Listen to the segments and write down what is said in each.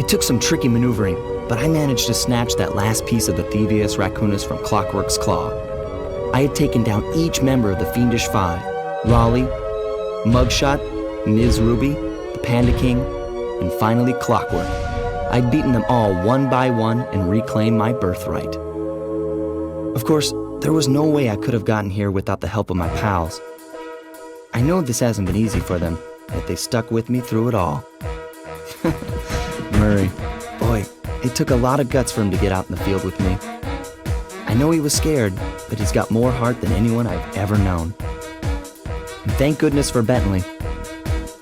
It took some tricky maneuvering, but I managed to snatch that last piece of the Thievius Raccoonus from Clockwork's claw. I had taken down each member of the Fiendish Five: Raleigh, Mugshot, Ms. Ruby, the Panda King, and finally Clockwork. I'd beaten them all one by one and reclaimed my birthright. Of course, there was no way I could have gotten here without the help of my pals. I know this hasn't been easy for them, yet they stuck with me through it all. Murray, boy, it took a lot of guts for him to get out in the field with me. I know he was scared, but he's got more heart than anyone I've ever known. And thank goodness for Bentley.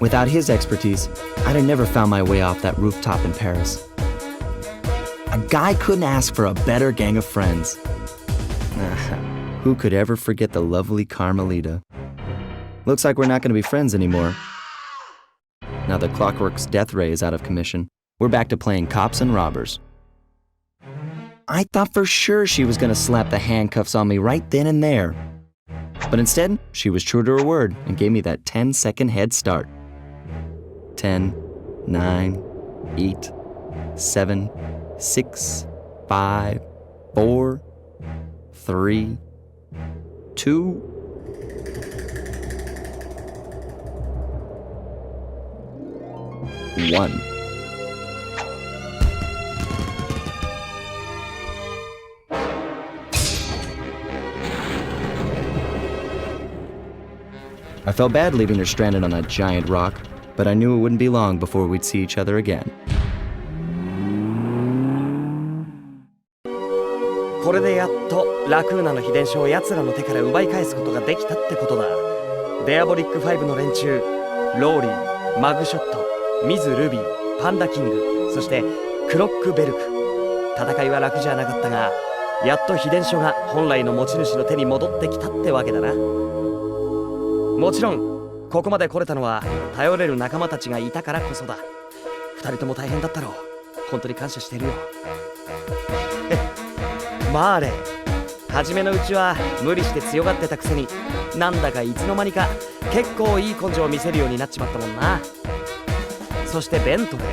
Without his expertise, I'd have never found my way off that rooftop in Paris. A guy couldn't ask for a better gang of friends. Who could ever forget the lovely Carmelita? Looks like we're not going to be friends anymore. Now that Clockwork's death ray is out of commission, we're back to playing cops and robbers. I thought for sure she was going to slap the handcuffs on me right then and there. But instead, she was true to her word and gave me that 10-second head start. 10, 9, 8, 7, 6, 5, 4, 3, 2, 1. I felt bad leaving her stranded on that giant rock, but I knew it wouldn't be long before we'd see each other again. これでやっとラクーナの秘伝書を奴らの手から奪い返すことができたってことだ。デアボリック5の連中、ローリー、マグショット、ミズ・ルビー、パンダキング、そしてクロックベルク。戦いは楽じゃなかったが、やっと秘伝書が本来の持ち主の手に戻ってきたってわけだな。もちろんここまで来れたのは頼れる仲間たちがいたからこそだ。二人とも大変だったろう。本当に感謝してるよ。まあね、初めのうちは無理して強がってたくせに、なんだかいつの間にか結構いい根性を見せるようになっちまったもんな。そしてベントレー、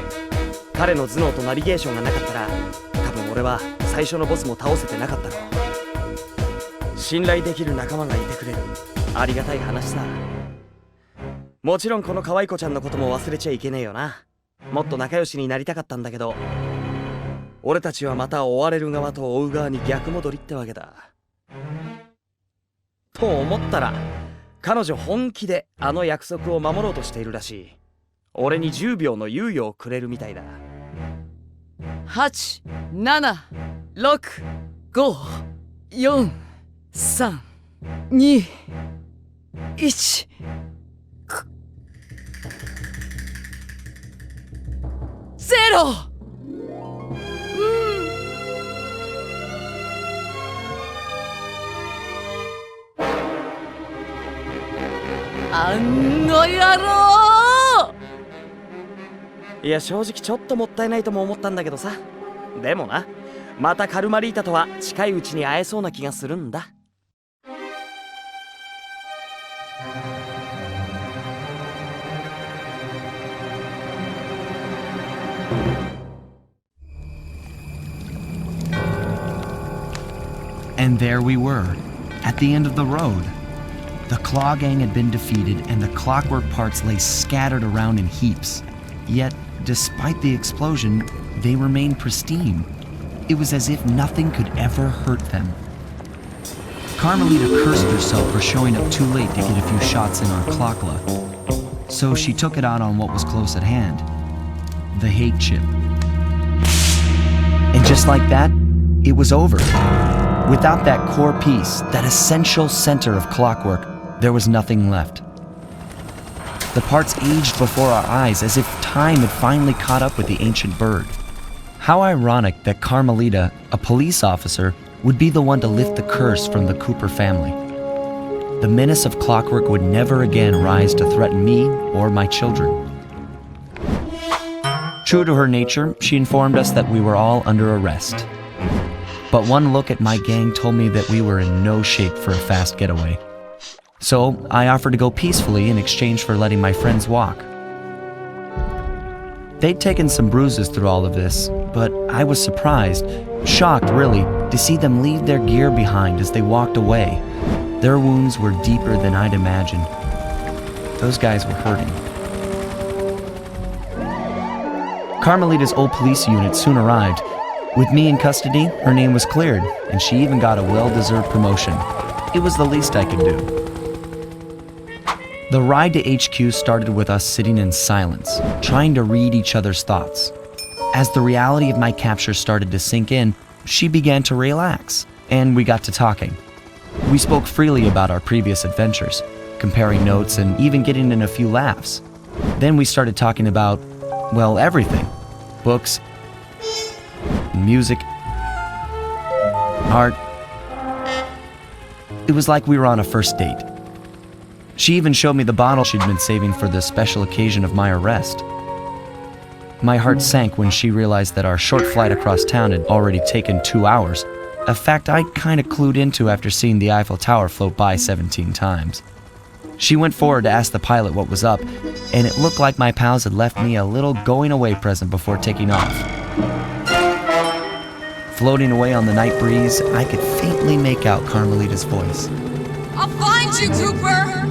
彼の頭脳とナビゲーションがなかったら、多分俺は最初のボスも倒せてなかったろう。信頼できる仲間がいてくれる、ありがたい話さ。もちろんこの可愛い子ちゃんのことも忘れちゃいけねえよな。もっと仲良しになりたかったんだけど、俺たちはまた追われる側と追う側に逆戻りってわけだ。と思ったら、彼女本気であの約束を守ろうとしているらしい。俺に10秒の猶予をくれるみたいだ。8、7、6、5、4、3、2、1。ゼロ。あの野郎！いや、正直ちょっともったいないとも思ったんだけどさ。でもな、またカルマリータとは近いうちに会えそうな気がするんだ。And there we were, at the end of the road. The Claw Gang had been defeated, and the clockwork parts lay scattered around in heaps. Yet, despite the explosion, they remained pristine. It was as if nothing could ever hurt them. Carmelita cursed herself for showing up too late to get a few shots in on Clockla. So she took it out on what was close at hand, the hate chip. And just like that, it was over. Without that core piece, that essential center of clockwork, there was nothing left. The parts aged before our eyes as if time had finally caught up with the ancient bird. How ironic that Carmelita, a police officer, would be the one to lift the curse from the Cooper family. The menace of clockwork would never again rise to threaten me or my children. True to her nature, she informed us that we were all under arrest. But one look at my gang told me that we were in no shape for a fast getaway. So I offered to go peacefully in exchange for letting my friends walk. They'd taken some bruises through all of this, but I was surprised, shocked really, to see them leave their gear behind as they walked away. Their wounds were deeper than I'd imagined. Those guys were hurting. Carmelita's old police unit soon arrived. With me in custody, her name was cleared, and she even got a well-deserved promotion. It was the least I could do. The ride to HQ started with us sitting in silence, trying to read each other's thoughts. As the reality of my capture started to sink in, she began to relax, and we got to talking. We spoke freely about our previous adventures, comparing notes and even getting in a few laughs. Then we started talking about, well, everything. Books, music, art. It was like we were on a first date. She even showed me the bottle she'd been saving for the special occasion of my arrest. My heart sank when she realized that our short flight across town had already taken 2 hours, a fact I kinda clued into after seeing the Eiffel Tower float by 17 times. She went forward to ask the pilot what was up, and it looked like my pals had left me a little going-away present before taking off. Floating away on the night breeze, I could faintly make out Carmelita's voice. I'll find you, Cooper!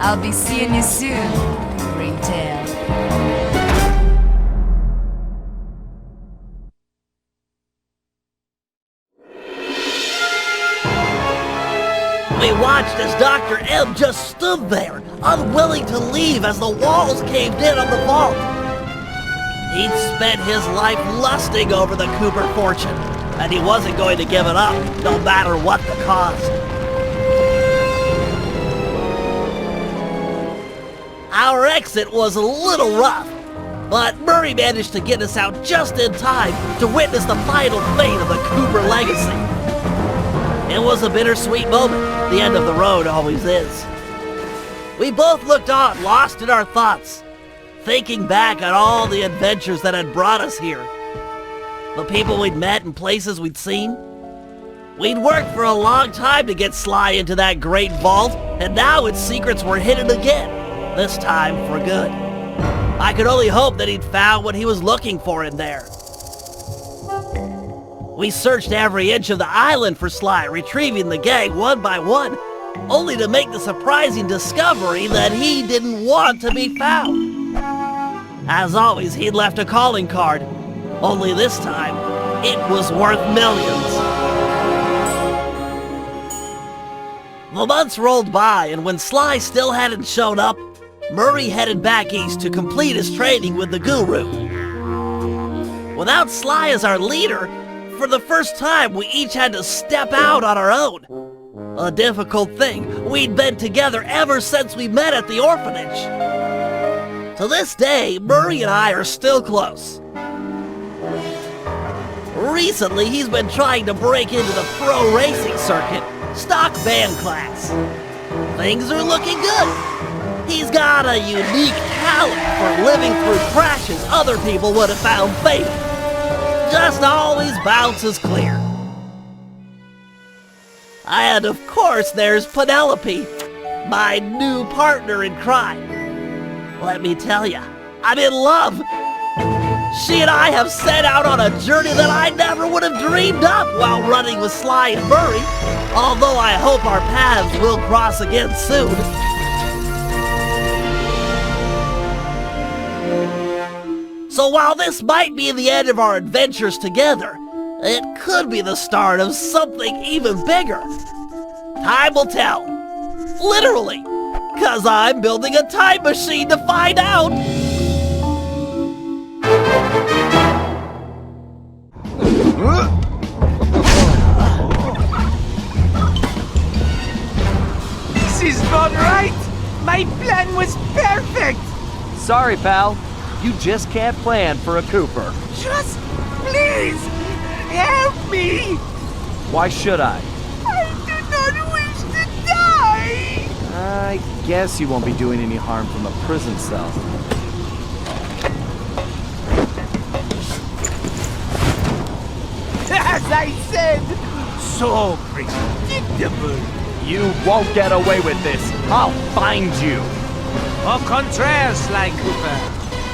I'll be seeing you soon, Ringtail. We watched as Dr. M just stood there, unwilling to leave as the walls caved in on the vault. He'd spent his life lusting over the Cooper fortune, and he wasn't going to give it up, no matter what the cost. Our exit was a little rough, but Murray managed to get us out just in time to witness the final fate of the Cooper legacy. It was a bittersweet moment. The end of the road always is. We both looked on, lost in our thoughts, thinking back on all the adventures that had brought us here. The people we'd met and places we'd seen. We'd worked for a long time to get Sly into that great vault, and now its secrets were hidden again, this time for good. I could only hope that he'd found what he was looking for in there. We searched every inch of the island for Sly, retrieving the gang one by one, only to make the surprising discovery that he didn't want to be found. As always, he'd left a calling card, only this time, it was worth millions. The months rolled by, and when Sly still hadn't shown up, Murray headed back east to complete his training with the Guru. Without Sly as our leader, for the first time, we each had to step out on our own. A difficult thing. We'd been together ever since we met at the orphanage. To this day, Murray and I are still close. Recently, he's been trying to break into the pro racing circuit, stock van class. Things are looking good. He's got a unique talent for living through crashes other people would have found fatal. Just always bounces clear. And of course there's Penelope, my new partner in crime. Let me tell ya, I'm in love. She and I have set out on a journey that I never would have dreamed up while running with Sly and Murray, although I hope our paths will cross again soon. So while this might be the end of our adventures together, it could be the start of something even bigger. Time will tell. Literally. 'Cause I'm building a time machine to find out. This is not right! My plan was perfect! Sorry, pal. You just can't plan for a Cooper. Just please help me! Why should I? I do not wish to die! I guess you won't be doing any harm from a prison cell. As I said, So predictable. You won't get away with this. I'll find you. Au contraire, Sly Cooper.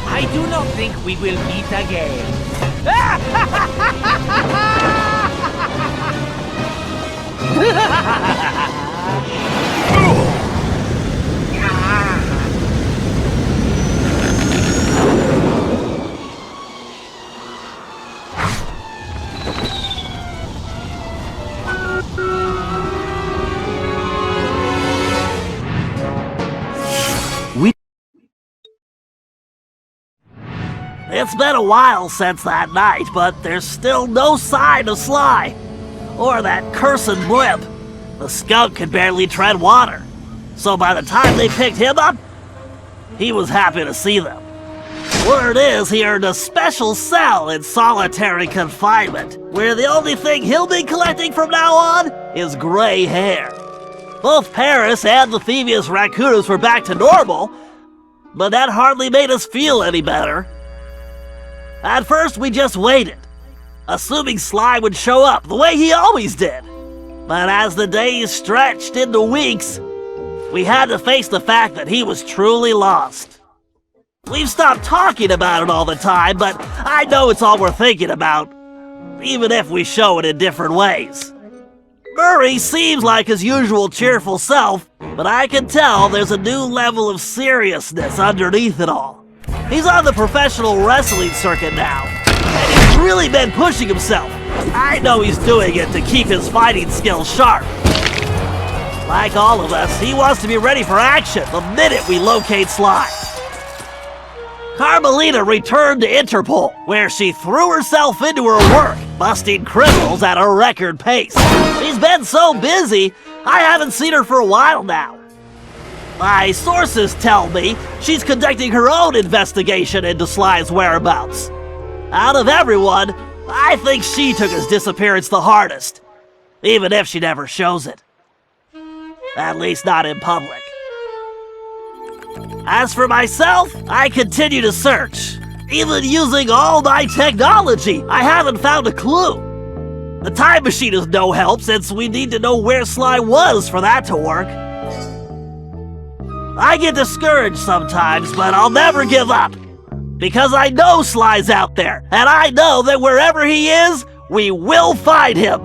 I do not think we will meet again. It's been a while since that night, but there's still no sign of Sly. Or that cursed blimp. The skunk could barely tread water. So by the time they picked him up, he was happy to see them. Word is he earned a special cell in solitary confinement, where the only thing he'll be collecting from now on is gray hair. Both Paris and the Thievius Raccoonus were back to normal, but that hardly made us feel any better. At first, we just waited, assuming Sly would show up the way he always did. But as the days stretched into weeks, we had to face the fact that he was truly lost. We've stopped talking about it all the time, but I know it's all we're thinking about, even if we show it in different ways. Murray seems like his usual cheerful self, but I can tell there's a new level of seriousness underneath it all. He's on the professional wrestling circuit now, and he's really been pushing himself. I know he's doing it to keep his fighting skills sharp. Like all of us, he wants to be ready for action the minute we locate Sly. Carmelita returned to Interpol, where she threw herself into her work, busting criminals at a record pace. She's been so busy, I haven't seen her for a while now. My sources tell me she's conducting her own investigation into Sly's whereabouts. Out of everyone, I think she took his disappearance the hardest, even if she never shows it. At least not in public. As for myself, I continue to search. Even using all my technology, I haven't found a clue. The time machine is no help since we need to know where Sly was for that to work. I get discouraged sometimes, but I'll never give up. Because I know Sly's out there, and I know that wherever he is, we will find him.